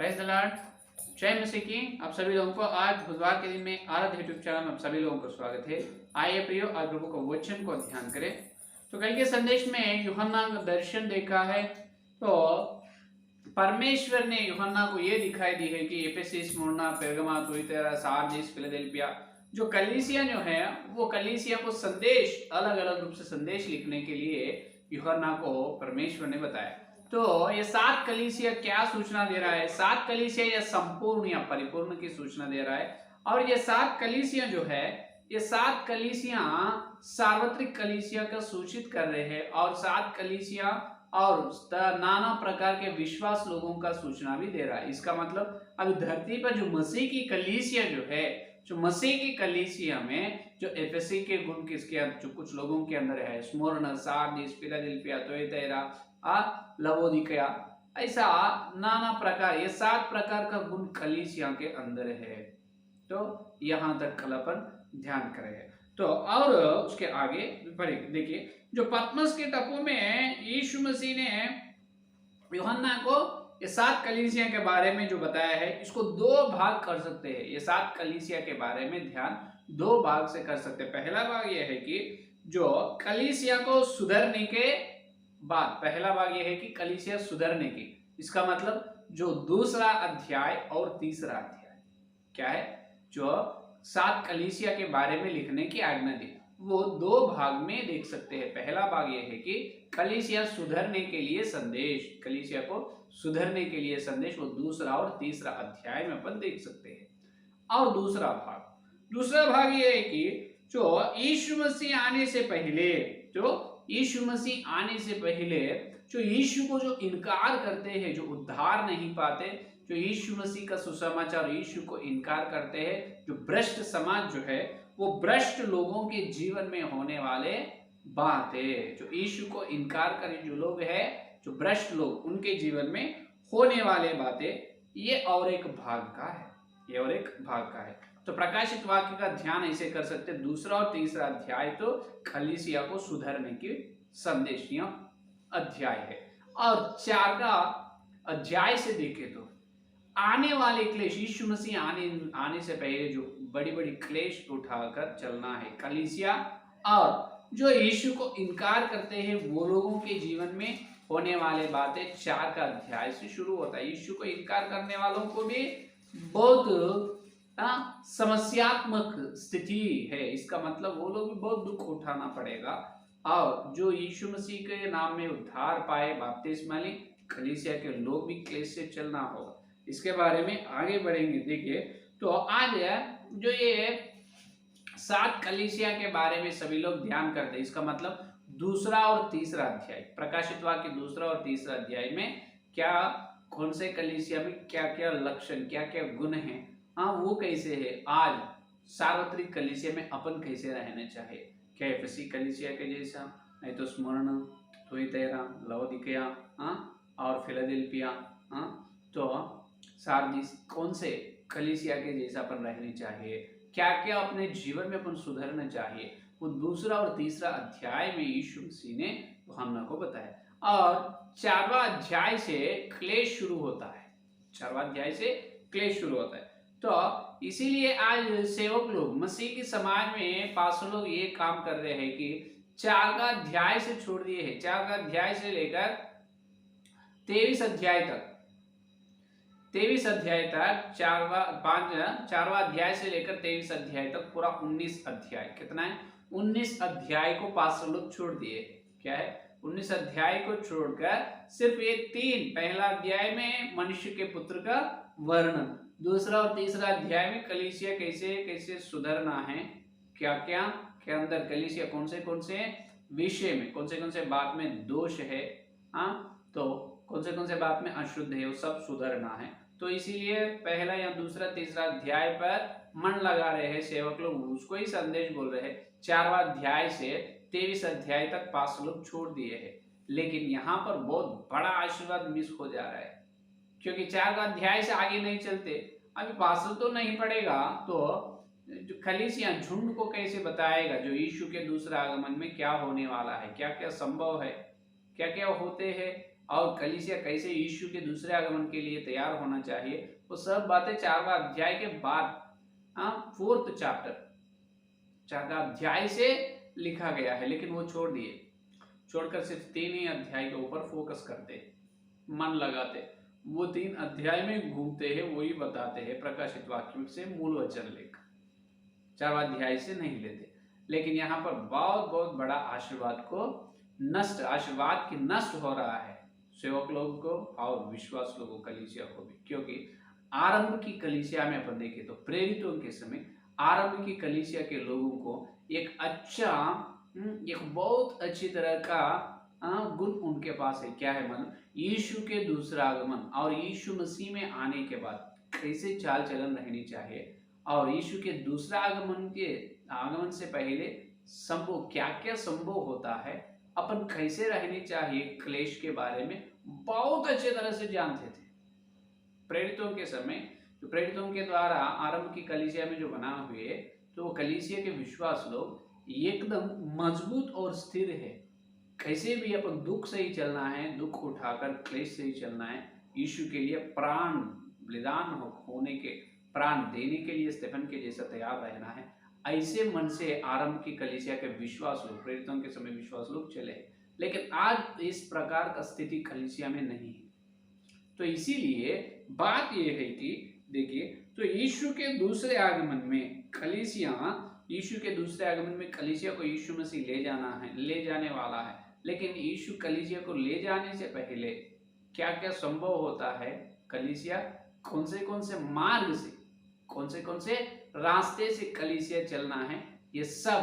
Praise the Lord. जय मसीह की आप सभी लोगों को आज बुधवार के दिन में आराध्य यूट्यूब चैनल में आप सभी लोगों को स्वागत है। आइए प्रियो, आज प्रभु को वचन को ध्यान करें। तो कल के संदेश में यूहन्ना का दर्शन देखा है। तो परमेश्वर ने यूहन्ना को यह दिखाई दी है कि एफेसस, स्मुर्ना, पेर्गमा, तुइतैरा, सार्दिस, फिलाडेल्फिया जो कलीसिया जो है वो कलीसिया को संदेश अलग अलग रूप से संदेश लिखने के लिए यूहन्ना को परमेश्वर ने बताया। तो ये 7 कलीसिया क्या सूचना दे रहा है? 7 कलीसिया या संपूर्ण या परिपूर्ण की सूचना दे रहा है। और ये 7 कलीसिया जो है, ये 7 कलीसिया सार्वत्रिक कलीसिया का सूचित कर रहे हैं और 7 कलीसिया और नाना प्रकार के विश्वास लोगों का सूचना भी दे रहा है। इसका मतलब अभी धरती पर जो मसीह की कलीसिया जो है, जो मसीह की कलीसिया में जो एफेसी के गुण किसके जो कुछ लोगों के अंदर है, स्मुर्ना, सार्दिस, फिलाडेल्फिया, तुइतैरा, लवोदिकिया, ऐसा नाना प्रकार, ये 7 प्रकार का गुण कलीसिया के अंदर है। तो यहां तक कल अपन ध्यान करेंगे। तो और उसके आगे देखिए, जो पतमस के टापू में यीशु मसीह ने यूहन्ना को ये 7 कलीसिया के बारे में जो बताया है, इसको 2 भाग कर सकते हैं। ये 7 कलीसिया के बारे में ध्यान 2 भाग से कर सकते हैं। पहला भाग ये है कि जो कलीसिया को सुधरने के बाद, पहला भाग ये है कि कलीसिया सुधरने की, इसका मतलब जो दूसरा अध्याय और तीसरा अध्याय क्या है, जो 7 कलीसिया के बारे में लिखने की आज्ञा दी, वो 2 भाग में देख सकते हैं। पहला भाग ये है कि कलीसिया सुधरने के लिए संदेश, कलीसिया को सुधरने के लिए संदेश, वो दूसरा और तीसरा अध्याय में अपन देख सकते हैं। और दूसरा भाग ये है कि जो यीशु मसीह आने से पहले, जो यीशु मसीह आने से पहले जो यीशु को जो इनकार करते हैं, जो उद्धार नहीं पाते, जो यीशु मसीह का सुसमाचार, यीशु को इनकार करते हैं, जो भ्रष्ट समाज जो है, वो भ्रष्ट लोगों के जीवन में होने वाले बातें, जो यीशु को इनकार करे जो लोग हैं, जो भ्रष्ट लोग, उनके जीवन में होने वाले बातें, ये और एक भाग का है, ये और एक भाग का है। तो प्रकाशित वाक्य का ध्यान ऐसे कर सकते हैं। दूसरा और तीसरा अध्याय तो कलीसिया को सुधरने की संदेश अध्याय है। और 4 अध्याय से देखे तो आने वाले क्लेश, यीशु मसीह आने से पहले जो बड़ी बड़ी क्लेश उठाकर चलना है कलीसिया, और जो यीशु को इनकार करते हैं वो लोगों के जीवन में होने वाले बातें 4 का अध्याय से शुरू होता है। यीशु को इनकार करने वालों को भी बहुत समस्यात्मक स्थिति है। इसका मतलब वो लोग भी बहुत दुख उठाना पड़ेगा। और जो यीशु मसीह के नाम में उद्धार पाए, बपतिस्मा ली, कलीसिया के लोग भी क्लेश से चलना होगा। इसके बारे में आगे बढ़ेंगे। देखिए, तो आज जो ये 7 कलीसिया के बारे में सभी लोग ध्यान करते हैं। इसका मतलब दूसरा और तीसरा अध्याय, प्रकाशित वाक्य दूसरा और तीसरा अध्याय में क्या, कौन से कलीसिया में क्या क्या लक्षण, क्या क्या गुण है, वो कैसे है, आज सार्वत्रिक कलीसिया में अपन कैसे रहना चाहिए, क्या एफेसी कलीसिया के जैसा, नहीं तो स्मुर्ना, तुइतैरा, लवोदिकिया और फिलाडेल्फिया, तो सार्दिस, कौन से कलीसिया के जैसा अपन रहने चाहिए, क्या क्या अपने जीवन में अपन सुधरना चाहिए, वो दूसरा और तीसरा अध्याय में यीशु मसीह ने यूहन्ना को बताया। और 4वां अध्याय से क्लेश शुरू होता है, 4वां अध्याय से क्लेश शुरू होता है। तो इसीलिए आज सेवक लोग, मसीह की समाज में पास्टर लोग ये काम कर रहे हैं कि 4 का अध्याय से छोड़ दिए हैं। 4 का अध्याय से लेकर 23 अध्याय तक, 23 अध्याय तक, 4वां अध्याय से लेकर 23 अध्याय तक, पूरा 19 अध्याय, कितना है, 19 अध्याय को पास्टर लोग छोड़ दिए। क्या है, 19 अध्याय को छोड़कर सिर्फ ये 3, पहला अध्याय में मनुष्य के पुत्र का वर्णन, दूसरा और तीसरा अध्याय में कलीसिया कैसे कैसे सुधरना है, क्या क्या के अंदर कलीसिया कौन से विषय में, कौन से बात में दोष है, तो कौन से बात में अशुद्ध है, वो सब सुधरना है। तो इसीलिए पहला या दूसरा तीसरा अध्याय पर मन लगा रहे हैं सेवक लोग, उसको ही संदेश बोल रहे हैं। 4वां अध्याय से 23 अध्याय तक पास्टर लोग छोड़ दिए हैं। लेकिन यहाँ पर बहुत बड़ा आशीर्वाद मिस हो जा रहा है, क्योंकि 4 का अध्याय से आगे नहीं चलते। अभी पास्टर तो नहीं पड़ेगा, तो जो कलीसिया झुंड को कैसे बताएगा, जो यीशु के दूसरा आगमन में क्या होने वाला है, क्या क्या संभव है, क्या क्या होते हैं, और कलीसिया कैसे यीशु के दूसरे आगमन के लिए तैयार होना चाहिए, वो सब बातें 4वां अध्याय के बाद 4th चैप्टर 4वां अध्याय से लिखा गया है, लेकिन वो छोड़कर सिर्फ 3 ही अध्याय के ऊपर फोकस करते, मन लगाते, वो 3 अध्याय में घूमते हैं, वही बताते हैं प्रकाशित वाक्य से मूल वचन लेकर, 4वां अध्याय से नहीं लेते। लेकिन यहाँ पर बहुत बड़ा आशीर्वाद की नष्ट हो रहा है सेवक लोगों को और विश्वास लोगों कलीसिया को भी, क्योंकि आरंभ की कलीसिया में अपन देखें तो प्रेरितों के समय आरंभ की कलीसिया के लोगों को एक बहुत अच्छी तरह का गुण उनके पास है। क्या है? मतलब यीशु के दूसरा आगमन और यीशु मसीह में आने के बाद कैसे चाल चलन रहनी चाहिए, और यीशु के दूसरा आगमन से पहले संभव क्या संभव होता है, अपन कैसे रहनी चाहिए, क्लेश के बारे में बहुत अच्छे तरह से जानते थे प्रेरितों के समय। तो प्रेरितों के द्वारा आरंभ की कलीसिया में जो बना हुए, तो वो कलीसिया के विश्वास लोग एकदम मजबूत और स्थिर है। कैसे भी अपन दुख से ही चलना है, दुख उठाकर क्लेश से ही चलना है, यीशु के लिए प्राण बलिदान होने के, प्राण देने के लिए स्टेफन के जैसा तैयार रहना है। ऐसे मन से आरंभ की कलीसिया के विश्वास लोग, प्रेरितों के समय विश्वास लोग चले। लेकिन आज इस प्रकार का स्थिति कलीसिया में नहीं है। तो इसीलिए बात यह है कि देखिए, तो यीशु के दूसरे आगमन में कलीसिया को यीशु मसीह ले जाने वाला है। लेकिन यीशु कलीसिया को ले जाने से पहले क्या क्या संभव होता है, कलीसिया कौन से मार्ग से, कौन से रास्ते से कलीसिया चलना है, ये सब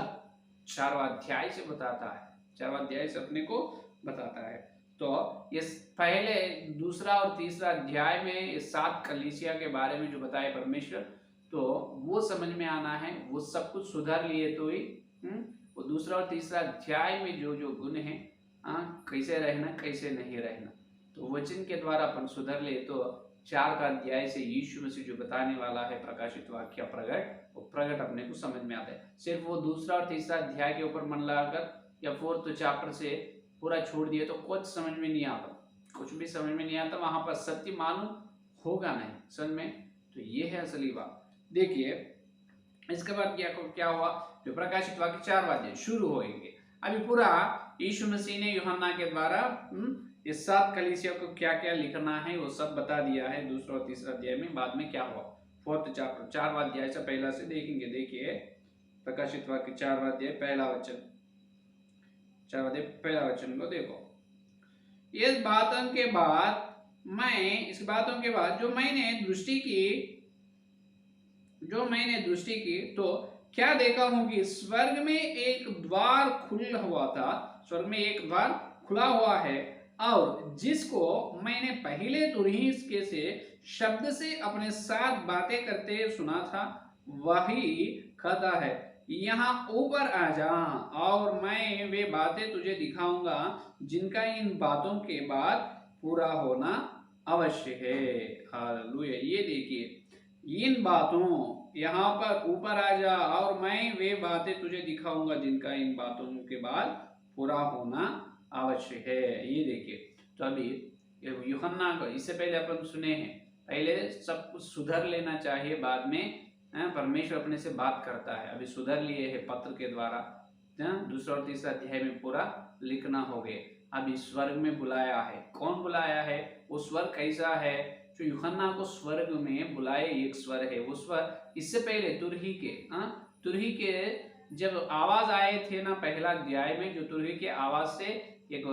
4वां अध्याय से बताता है। 4वां अध्याय से अपने को बताता है। तो ये पहले, दूसरा और तीसरा अध्याय में 7 कलीसिया के बारे में जो बताए परमेश्वर, तो वो समझ में आना है, वो सब कुछ सुधार लिए तो ही वो दूसरा और तीसरा अध्याय में जो गुण है, कैसे रहना कैसे नहीं रहना, तो वचन के द्वारा अपन सुधर ले तो 4 का अध्याय से यीशु मसीह जो बताने वाला है प्रकाशित वाक्य प्रगट अपने को समझ में आता है। सिर्फ वो दूसरा और तीसरा अध्याय के ऊपर मन लगाकर या 4th चैप्टर से पूरा छोड़ दिए तो कुछ समझ में नहीं आता, कुछ भी समझ में नहीं आता, वहां पर सत्य मालूम होगा नहीं समझ में। तो ये है असली बात। देखिए इसके बाद क्या हुआ, जो प्रकाशित वाक्य 4वां अध्याय शुरू होंगे। अभी पूरा यीशु मसीह ने यूहन्ना के द्वारा ये 7 कलीसिया को क्या क्या लिखना है वो सब बता दिया है दूसरा और तीसरा अध्याय में। बाद में क्या हुआ, 4th चैप्टर 4वां अध्याय से पहला से देखेंगे। देखिए प्रकाशित वाक्य 4वां अध्याय पहला वचन, 4वां अध्याय पहला वचन को देखो। इस बातों के बाद जो मैंने दृष्टि की तो क्या देखा हूं कि स्वर्ग में एक द्वार खुला हुआ है, और जिसको मैंने पहले तुरही के से शब्द से अपने साथ बातें करते सुना था, वही कहता है, यहाँ ऊपर आ जा और मैं वे बातें तुझे दिखाऊंगा जिनका इन बातों के बाद पूरा होना अवश्य है। हालेलुया। ये देखिए, इन बातों, यहाँ पर यूपर आ जा और मैं वे बातें तुझे दिखाऊंगा जिनका इन बातों के बाद पूरा होना अवश्य है। ये देखिए, तो अभी यूहन्ना को इससे पहले अपन सुने हैं, पहले सब कुछ सुधर लेना चाहिए, बाद में परमेश्वर अपने से बात करता है। अभी सुधर लिए है पत्र के द्वारा, दूसरा और तीसरा अध्याय में पूरा लिखना हो गए। अभी स्वर्ग में बुलाया है, कौन बुलाया है, वो स्वर कैसा है, जो यूहन्ना को स्वर्ग में बुलाए एक स्वर है। वो स्वर इससे पहले तुरही के जब आवाज आए थे ना पहला अध्याय में, जो तुरही के आवाज से एक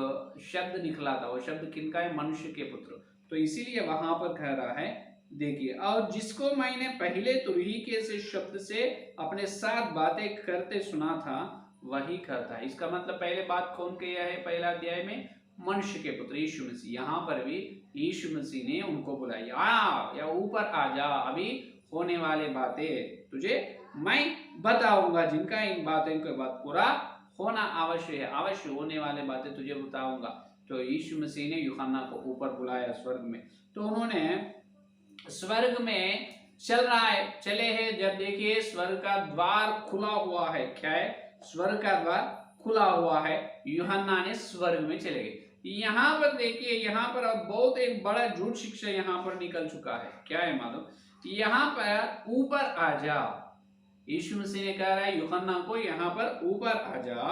शब्द निकला था, वो शब्द किनका है, मनुष्य के पुत्र। तो इसीलिए वहां पर कह रहा है, देखिए, और जिसको मैंने पहले तुरही के से शब्द से अपने साथ बातें करते सुना था, वही करता है। इसका मतलब पहले बात कौन किया है पहला अध्याय में, मनुष्य के पुत्र यीशु मसीह। यहाँ पर भी यीशु मसीह ने उनको बुलाई, या ऊपर आ जा, अभी होने वाले बातें तुझे मैं बताऊंगा, जिनका इन बातों के बाद पूरा होना अवश्य है, अवश्य होने वाले बातें तुझे बताऊंगा। तो यीशु मसीह ने यूहन्ना को ऊपर बुलाया स्वर्ग में, तो उन्होंने स्वर्ग में चले हैं। जब देखिए स्वर्ग का द्वार खुला हुआ है, क्या है, स्वर्ग का द्वार खुला हुआ है, यूहन्ना ने स्वर्ग में चले गए। यहाँ पर देखिए, यहाँ पर अब बहुत एक बड़ा झूठ शिक्षा यहाँ पर निकल चुका है। क्या है मालूम? यहाँ पर ऊपर आ जा, यीशु मसीह ने कहा है यूहन्ना को यहाँ पर ऊपर आ जा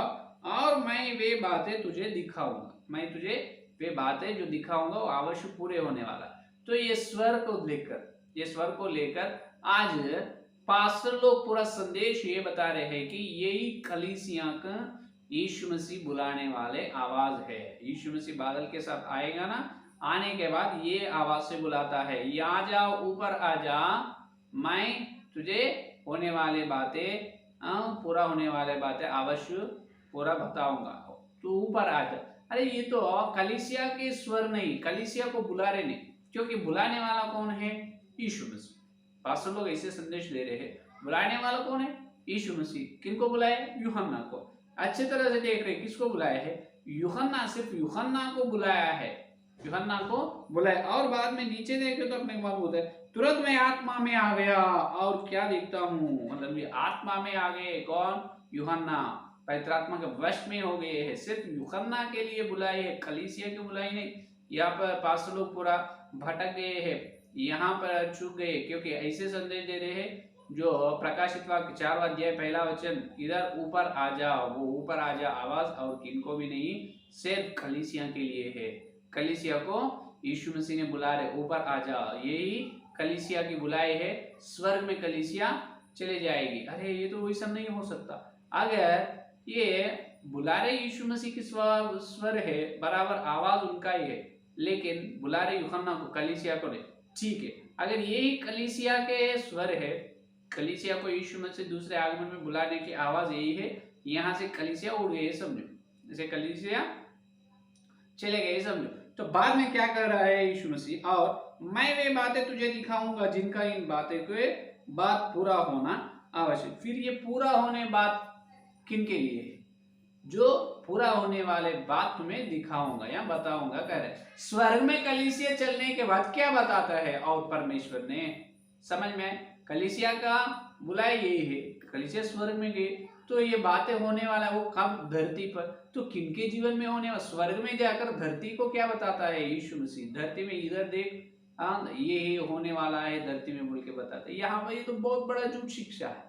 और मैं वे बातें तुझे दिखाऊंगा, मैं तुझे वे बातें जो दिखाऊंगा वो अवश्य पूरे होने वाला। तो ये स्वर को लेकर आज पास्टर लोग पूरा संदेश ये बता रहे हैं कि यही कलीसिया का यीशु मसीह बुलाने वाले आवाज है। यीशु मसीह बादल के साथ आएगा ना, आने के बाद ये आवाज से बुलाता है, आ जा, ऊपर आ जा, मैं तुझे होने वाले बातें, पूरा होने वाले बातें अवश्य पूरा बताऊंगा, तो ऊपर आ जा। अरे ये तो कलीसिया के स्वर नहीं, कलीसिया को बुला रहे नहीं, क्योंकि बुलाने वाला कौन है? यीशु मसीह। पास्टर लोग ऐसे संदेश दे रहे हैं, बुलाने वाला कौन है? यीशु मसीह। किनको बुलाया? यूहन्ना को। अच्छी तरह से देख रहे किसको बुलाया है? यूहन्ना, सिर्फ यूहन्ना को बुलाया है, यूहन्ना को बुलाया। और बाद में नीचे देखे तो अपने मालूम होता है, तुरंत मैं आत्मा में आ गया और क्या देखता हूँ, मतलब ये आत्मा में आ गए कौन? यूहन्ना, पवित्र आत्मा के वश में हो गए हैं। सिर्फ यूहन्ना के लिए बुलाए है, कलीसिया की बुलाई नहीं। यहाँ पर पास्टर लोग पूरा भटक गए हैं, यहाँ पर चूक गए, क्योंकि ऐसे संदेश दे रहे हैं जो प्रकाशित वाक्य 4 अध्याय 1 वचन, इधर ऊपर आ जा, वो ऊपर आ जा आवाज और किनको भी नहीं, सिर्फ कलीसिया के लिए है। कलीसिया को यीशु मसीह ने बुला रहे, ऊपर आ जा, यही कलीसिया की बुलाई है। स्वर्ग में कलीसिया चले जाएगी। अरे ये तो वैसा नहीं हो सकता। अगर ये बुला रहे यीशु मसीह की स्वर है, बराबर आवाज उनका ही है, लेकिन बुला रहे यूहन्ना को, कलीसिया को नहीं, ठीक है। अगर यही कलीसिया के स्वर है, कलीसिया को यीशु मसीह दूसरे आगमन में बुलाने की आवाज यही है, यहाँ से कलीसिया उड़ गए समझो, जैसे कलीसिया चले गए समझो। तो बाद में क्या कर रहा है यीशु मसीह? और मैं वे बातें तुझे दिखाऊंगा जिनका इन बातें के बात पूरा होना आवश्यक। फिर ये पूरा होने बात किन के लिए है? जो पूरा होने वाले बात तुम्हें दिखाऊंगा या बताऊंगा, कह रहे स्वर्ग में कलीसिया चलने के बाद क्या बताता है? और परमेश्वर ने, समझ में, कलीसिया का बुलाया यही है, कलीसिया स्वर्ग में गए, तो ये बातें होने वाला वो कब? धरती पर। तो किनके जीवन में होने वाला? स्वर्ग में जाकर धरती को क्या बताता है यीशु मसीह? धरती में इधर देख, ये होने वाला है धरती में बोल के बताते। यहाँ पर ये तो बहुत बड़ा झूठ शिक्षा है।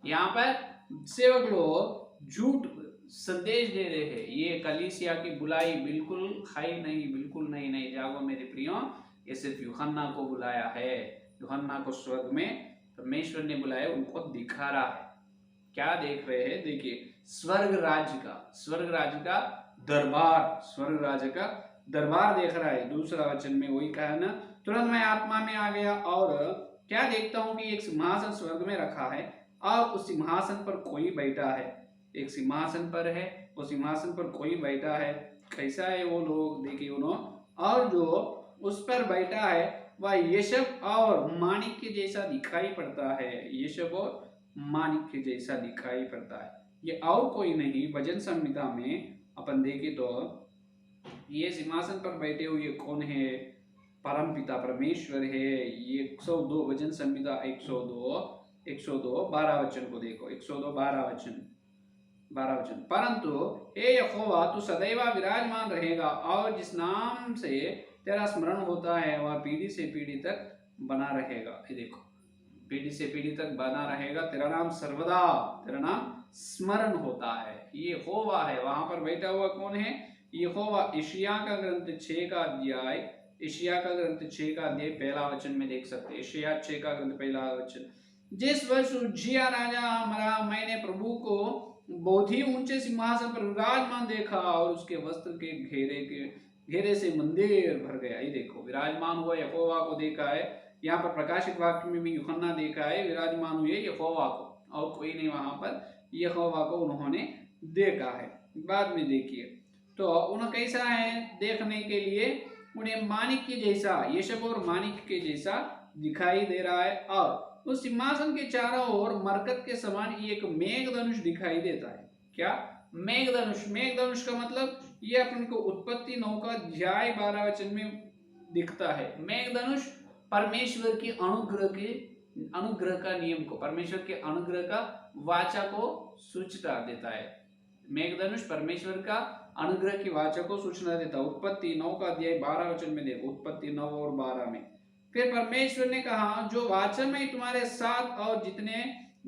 यहाँ पर सेवक लोग झूठ संदेश दे रहे हैं, ये कलीसिया की बुलाई बिल्कुल है नहीं, बिल्कुल नहीं। नहीं जागो मेरे प्रियो, ये सिर्फ यूहन्ना को बुलाया है, यूहन्ना को स्वर्ग में परमेश्वर ने बुलाया, उनको दिखा रहा है। क्या देख रहे हैं? देखिए, स्वर्ग राज्य का दरबार, स्वर्ग राज्य का दरबार देख रहा है। दूसरा वचन में वही कहा ना, तुरंत मैं आत्मा में आ गया और क्या देखता हूं कि एक सिंहासन स्वर्ग में रखा है और उस सिंहासन पर कोई बैठा है। एक सिंहासन पर है, उस सिंहासन पर कोई बैठा है। कैसा है वो लोग? देखिए उन्होंने, और जो उस पर बैठा है वह यशब और माणिक्य जैसा दिखाई पड़ता है। यशब और माणिक्य जैसा दिखाई पड़ता है। ये और कोई नहीं। वचन संहिता में अपन देखें तो ये सिंहासन पर बैठे हुए कौन है? परम पिता परमेश्वर है। ये 102 वचन संहिता 102 12 वचन को देखो, 102 12 वचन। परंतु हे यहोवा, तू सदैव विराजमान रहेगा और जिस नाम से तेरा स्मरण होता है वह पीढ़ी से पीढ़ी तक बना रहेगा। ये देखो, पीढ़ी से पीढ़ी तक बना रहेगा, तेरा नाम सर्वदा, तेरा नाम स्मरण होता है। ये यहोवा है, वहां पर बैठा हुआ कौन है? यहोवा। यशायाह का ग्रंथ 6 का अध्याय, यशायाह का ग्रंथ 6 का अध्याय 1 वचन में देख सकते हैं। यशायाह 6 का ग्रंथ 1 वचन, जिस वर्ष उज्जिया राजा मरा, मैंने प्रभु को बहुत ही ऊंचे सिंहासन पर विराजमान देखा और उसके वस्त्र के घेरे से मंदिर भर गया। ये देखो, विराजमान हुआ यहोवा को देखा है। यहाँ पर प्रकाशित वाक्य में भी यूहन्ना देखा है, विराजमान हुए यहोवा को, और कोई नहीं, वहां पर यहोवा को उन्होंने देखा है। बाद में देखिए तो उन्हें कैसा है देखने के लिए? उन्हें माणिक्य जैसा, यशब और माणिक्य के जैसा दिखाई दे रहा है। और उस सिंहासन के चारों ओर मरकत के समान एक मेघधनुष दिखाई देता है। क्या? मेघधनुष। मेघधनुष का मतलब ये अपन को उत्पत्ति 9 का अध्याय 12 वचन में दिखता है। मेघधनुष परमेश्वर की अनुग्रह का नियम को, परमेश्वर के अनुग्रह का वाचा को सूचना देता है। मेघधनुष परमेश्वर का अनुग्रह की वाचा को सूचना देता। उत्पत्ति 9 का अध्याय 12 वचन में देखो, उत्पत्ति 9 और 12 में। फिर परमेश्वर ने कहा, जो वाचा मैं तुम्हारे साथ और जितने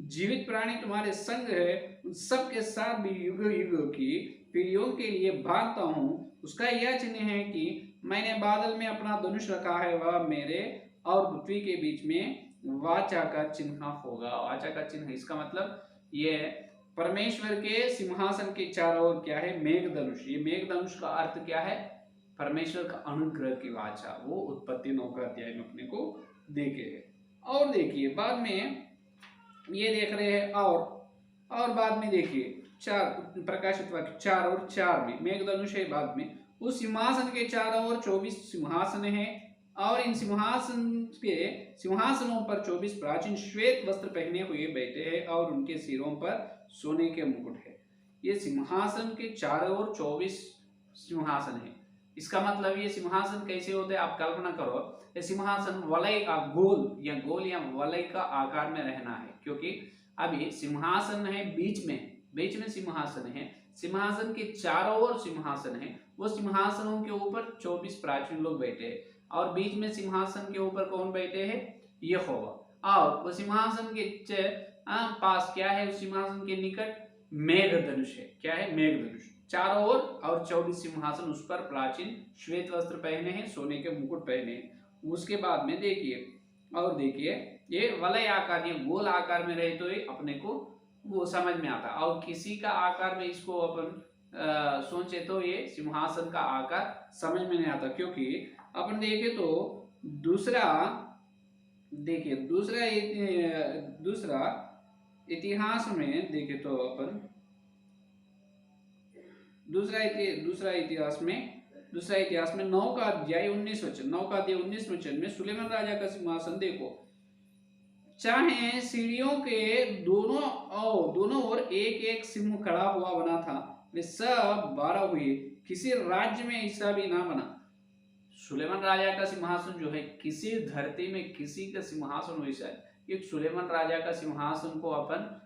जीवित प्राणी तुम्हारे संग है उन सब के साथ भी युग युग की पीढ़ियों के लिए बांधता हूँ, उसका यह चिन्ह है कि मैंने बादल में अपना धनुष रखा है, वह मेरे और पृथ्वी के बीच में वाचा का चिन्ह होगा। वाचा का चिन्ह, इसका मतलब ये परमेश्वर के सिंहासन के चारों ओर क्या है, मेघधनुष। ये मेघधनुष का अर्थ क्या है, परमेश्वर का अनुग्रह की वाचा। वो उत्पत्ति 9 का अध्याय में अपने को देखे। और देखिए बाद में ये देख रहे हैं, और बाद में देखिए 4 प्रकाशित वाक्य 4 और 4 में मेघधनुष है। बाद में उस सिंहासन के चारों ओर 24 सिंहासन है और इन सिंहासनों पर 24 प्राचीन श्वेत वस्त्र पहने हुए बैठे हैं और उनके सिरों पर सोने के मुकुट है। ये सिंहासन के चारों ओर 24 सिंहासन है। इसका मतलब ये सिंहासन कैसे होते हैं, आप कल्पना करो, ये सिंहासन वलय का गोल या वलय का आकार में रहना है, क्योंकि अभी सिंहासन है बीच में सिंहासन है, सिंहासन के चारों ओर सिंहासन है। वो सिंहासनों के ऊपर 24 प्राचीन लोग बैठे हैं और बीच में सिंहासन के ऊपर कौन बैठे हैं, यहोवा। और वो सिंहासन के पास क्या है, उस सिंहासन के निकट मेघधनुष है। क्या है, मेघधनुष। चारों ओर और 24 सिंहासन, उस पर प्राचीन श्वेत वस्त्र पहने हैं, सोने के मुकुट पहने हैं। उसके बाद में देखिए ये वलय आकार, ये गोल आकार में रहे तो ये अपने को वो समझ में आता। और किसी का आकार में इसको अपन सोचे तो ये सिंहासन का आकार समझ में नहीं आता, क्योंकि अपन देखे तो दूसरा इतिहास में देखे तो अपन दूसरा इतिहास में 9 का अध्याय 19 वचन में सुलेमान राजा का सिंहासन देखो। चाहे सीढ़ियों के दोनों ओर एक एक सिंह खड़ा हुआ बना था, वे सब 12 हुए, किसी राज्य में ऐसा भी ना बना। सुलेमान राजा का सिंहासन जो है, किसी धरती में किसी का सिंहासन वैसा है। एक सुलेमान राजा का सिंहासन को अपन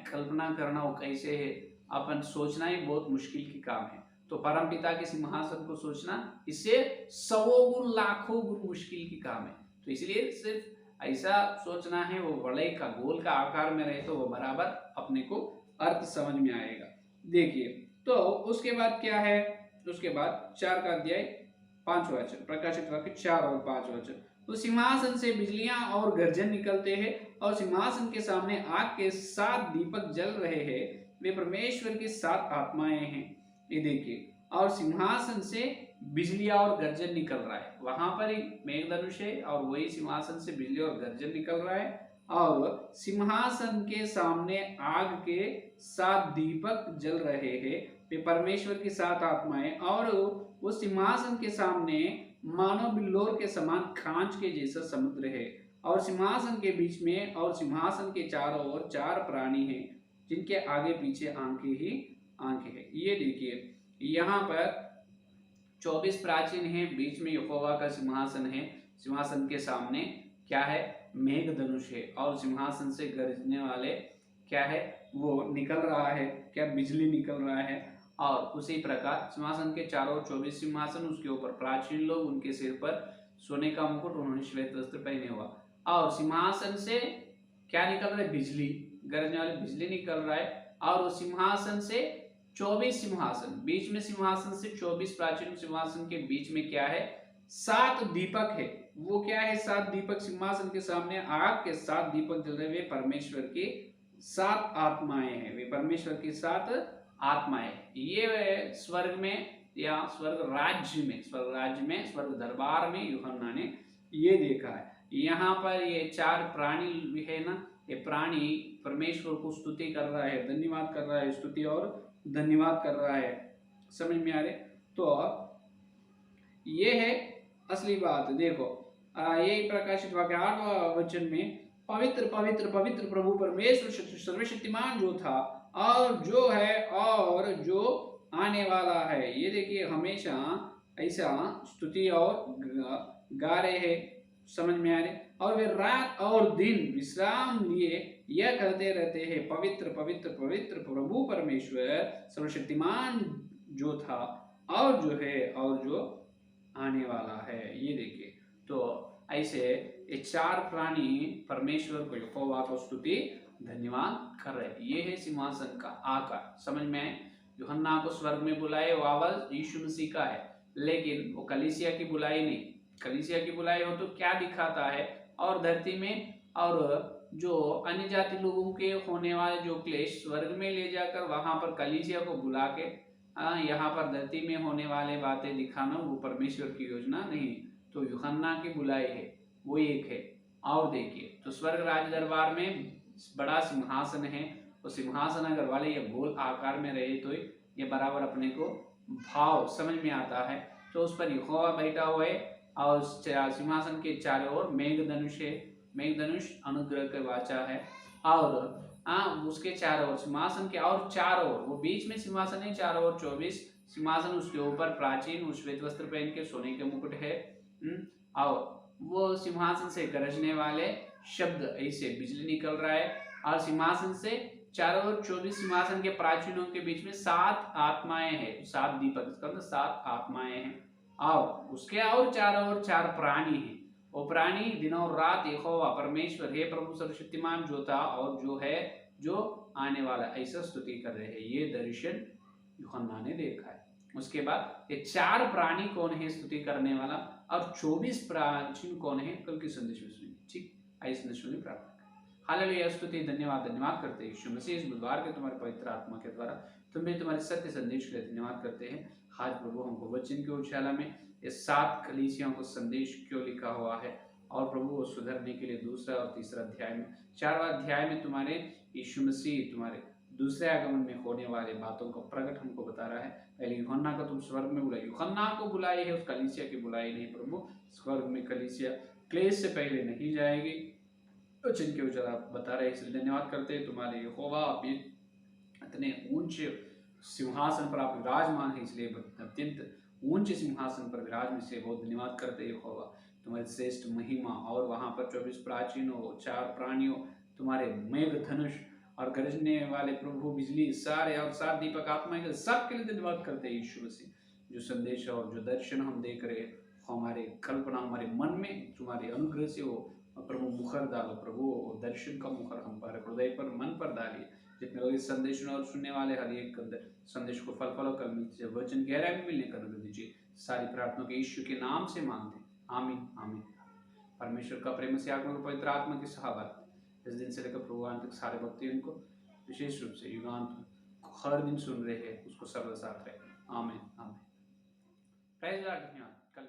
कल्पना करना हो कैसे है, अपन सोचना ही बहुत मुश्किल की काम है। तो परमपिता के सिंहासन को सोचना इससे 100 गुण लाखों गुण मुश्किल की काम है। तो इसलिए सिर्फ ऐसा सोचना है, वो वलय का गोल का आकार में रहे तो वो बराबर अपने को अर्थ समझ में आएगा। देखिए तो उसके बाद क्या है, उसके बाद 4 का अध्याय 5 वचन, प्रकाशित वाक्य 4 और 5 वचन। तो सिंहासन से बिजलियां और गर्जन निकलते हैं और सिंहासन के सामने आग के 7 दीपक जल रहे हैं, वे परमेश्वर की 7 आत्माएं हैं। ये देखिए, और सिंहासन से बिजलियां और गर्जन निकल रहा है। वहां पर ही मेघधनुष है और वही सिंहासन से बिजली और गर्जन निकल रहा है, और सिंहासन के सामने आग के 7 दीपक जल रहे हैं, वे परमेश्वर की 7 आत्माएं। और वो सिंहासन के सामने मानव बिल्लोर के समान खांच के जैसा समुद्र है, और सिंहासन के बीच में और सिंहासन के चारों ओर 4 प्राणी हैं, जिनके आगे पीछे आंखें ही आंखें हैं। ये देखिए यहाँ पर 24 प्राचीन हैं, बीच में यहोवा का सिंहासन है, सिंहासन के सामने क्या है, मेघधनुष है, और सिंहासन से गरजने वाले क्या है, वो निकल रहा है, क्या बिजली निकल रहा है। और उसी प्रकार सिंहासन के चारों 24 सिंहासन, उसके ऊपर प्राचीन लोग, उनके सिर पर सोने का मुकुट, उन्होंने श्वेत वस्त्र पहने हुआ, और सिंहासन से क्या निकल रहा है, बिजली, गरजने वाली बिजली निकल रहा है। और उस सिंहासन से 24 सिंहासन, बीच में सिंहासन से 24 प्राचीन सिंहासन के बीच में क्या है, 7 दीपक है। वो क्या है, 7 दीपक, सिंहासन के सामने आग के 7 दीपक जल रहे, वे परमेश्वर की 7 आत्माएं हैं, वे परमेश्वर की 7 आत्माएं। ये स्वर्ग में या स्वर्ग राज्य में स्वर्ग दरबार में यूहन्ना ने ये देखा है। यहाँ पर ये 4 प्राणी है ना, ये प्राणी परमेश्वर को स्तुति कर रहा है, धन्यवाद कर रहा है, स्तुति और धन्यवाद कर रहा है। समझ में आ रहे? तो ये है असली बात। देखो ये प्रकाशित वाक्य 8वां वचन में, पवित्र पवित्र पवित्र प्रभु परमेश्वर सर्वशक्तिमान जो था और जो है और जो आने वाला है। ये देखिए हमेशा ऐसा स्तुति और गा रहे हैं। समझ में आ रहे? और वे रात और दिन विश्राम लिए यह करते रहते हैं पवित्र पवित्र पवित्र प्रभु परमेश्वर सर्वशक्तिमान जो था और जो है और जो आने वाला है। ये देखिए, तो ऐसे ये चार प्राणी परमेश्वर को यहोवा को स्तुति धन्यवाद कर रहे। ये है सिंहासन का आकार। समझ में आए? यूहन्ना को स्वर्ग में बुलाए वो आवाज यीशु मसीह का है, लेकिन वो कलीसिया की बुलाई नहीं। कलीसिया की बुलाई हो तो क्या दिखाता है, और धरती में और जो अन्य जाति लोगों के होने वाले जो क्लेश स्वर्ग में ले जाकर वहां पर कलीसिया को बुला के यहाँ पर धरती में होने वाले बातें दिखाना वो परमेश्वर की योजना नहीं। तो यूहन्ना की बुलाई है वो एक है। और देखिए, तो स्वर्ग राज दरबार में बड़ा सिंहासन है। तो सिंहासन अगर वाले ये गोल आकार में रहे तो ये बराबर अपने को भाव समझ में आता है। तो उस पर यहोवा बैठा हुआ है और सिंहासन के चारों ओर मेघधनुष है। मेघधनुष अनुग्रह के वाचा है। और उसके चारों ओर सिंहासन के और चारों ओर, वो बीच में सिंहासन है, चारों ओर 24 सिंहासन, उसके ऊपर प्राचीन श्वेत वस्त्र पहन के सोने के मुकुट है। और वो सिंहासन से गरजने वाले शब्द, ऐसे बिजली निकल रहा है। और सिंहासन से चारों ओर 24 सिंहासन के प्राचीनों के बीच में 7 आत्माएं हैं, 7 दीपक, इसका मतलब 7 आत्माएं हैं। और उसके और चारों ओर 4 प्राणी हैं। वो प्राणी दिन और रात यहोवा परमेश्वर हे प्रभु सर्वशक्तिमान जो था और जो है जो आने वाला ऐसा स्तुति कर रहे हैं। ये दर्शन यूहन्ना ने देखा है। उसके बाद ये 4 प्राणी कौन है स्तुति करने वाला, और 24 प्राचीन कौन है, कल की संदेश में सुनिए। ठीक, ऐसे संदेश में प्रार्थना करें। हालेलुया, स्तुति धन्यवाद धन्यवाद करते हैं यीशु मसीह इस बुधवार के तुम्हारे पवित्र आत्मा के द्वारा तुम्हें तुम्हारे सत्य संदेश के लिए धन्यवाद करते हैं। आज प्रभु हमको वचन की उजाला में ये 7 कलीसियाओं को संदेश क्यों लिखा हुआ है, और प्रभु वो सुधरने के लिए दूसरा और तीसरा अध्याय में, 4वां अध्याय में तुम्हारे यीशु मसीह तुम्हारे दूसरे आगमन में होने वाले बातों को प्रकट हमको बता रहा है। पहले यूहन्ना को तुम स्वर्ग में बुलाई, यूहन्ना को बुलाई है, उस कलीसिया की बुलाई नहीं। प्रभु स्वर्ग में कलीसिया क्लेश से पहले नहीं जाएगी। वचन के उजाला बता रहे, इसलिए धन्यवाद करते हैं तुम्हारे यहोवा भी इतने ऊंचे सिंहासन पर आप विराजमान है, इसलिए अत्यंत ऊंचे सिंहासन पर विराजमान से बहुत धन्यवाद करते हैं यहोवा तुम्हारी श्रेष्ठ महिमा। और वहां पर 24 प्राचीनों, 4 प्राणियों, तुम्हारे मेघ धनुष और गरजने वाले प्रभु बिजली सारे और 7 दीपक आत्मा के सबके लिए धन्यवाद करते हैं यीशु मसीह। जो संदेश और जो दर्शन हम देख रहे हैं, हमारे कल्पना हमारे मन में तुम्हारे अनुग्रह से हो प्रभु मुखर डालो। प्रभु दर्शन का मुखर हम पर हृदय पर मन पर डालिए। जितने लोग इस संदेश और सुनने वाले हर एक संदेश को फल फलों कर मिलते वचन गहराई में मिलने कर दीजिए। सारी प्रार्थना के यीशु के नाम से मांगते हैं, आमीन आमीन। परमेश्वर का प्रेम से आत्मा को पवित्र आत्मा की सहाबत इस दिन से लेकर प्रभुवान तक सारे भक्ति उनको विशेष रूप से युगांत हर दिन सुन रहे हैं, उसको सर्वदा साथ रहे। आमीन आमीन। Praise the Lord. धन्यवाद। कल